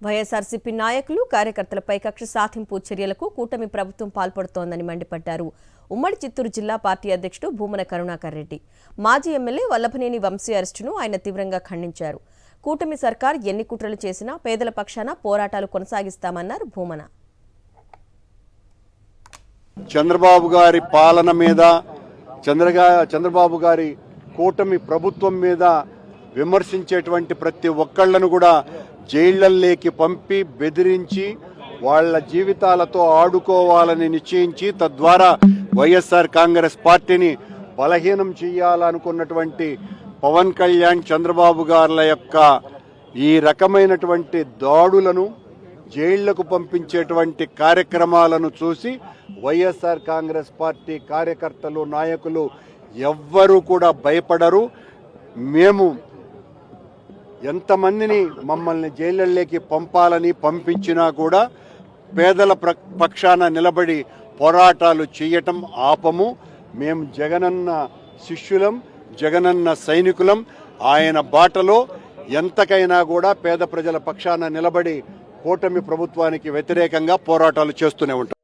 వైఎస్ఆర్సీపీ నాయకులు కార్యకర్తలపై కక్ష సాధింపు చర్యలకు కూటమి ప్రభుత్వం పాల్పడుతోందని మండిపడ్డారు. ఉమ్మడి చిత్తూరు జిల్లా పార్టీ అధ్యక్షుడు భూమన కరుణాకర్ రెడ్డి మాజీ ఎమ్మెల్యే వల్లభనేని వంశీ అరెస్టును ఆయన తీవ్రంగా ఖండించారు. కూటమి సర్కార్ ఎన్ని కుట్రలు చేసినా పేదల పక్షాన పోరాటాలు కొనసాగిస్తామన్నారు భూమన. చంద్రబాబు గారి పాలన మీద చంద్రబాబు గారి కూటమి ప్రభుత్వం మీద విమర్శించేటువంటి ప్రతి ఒక్కళ్లను కూడా జైళ్లలోకి పంపి బెదిరించి వాళ్ల జీవితాలతో ఆడుకోవాలని నిశ్చయించి తద్వారా వైఎస్ఆర్ కాంగ్రెస్ పార్టీని బలహీనం చేయాలనుకున్నటువంటి పవన్ కళ్యాణ్ చంద్రబాబు గారుల యొక్క ఈ రకమైనటువంటి దాడులను జైళ్లకు పంపించేటువంటి కార్యక్రమాలను చూసి వైఎస్ఆర్ కాంగ్రెస్ పార్టీ కార్యకర్తలు నాయకులు ఎవ్వరూ కూడా భయపడరు. మేము ఎంతమందిని మమ్మల్ని జైళ్లలోకి పంపాలని పంపించినా కూడా పేదల పక్షాన నిలబడి పోరాటాలు చేయటం ఆపము. మేము జగనన్న శిష్యులం, జగనన్న సైనికులం. ఆయన బాటలో ఎంతకైనా కూడా పేద ప్రజల పక్షాన నిలబడి కూటమి ప్రభుత్వానికి వ్యతిరేకంగా పోరాటాలు చేస్తూనే ఉంటాం.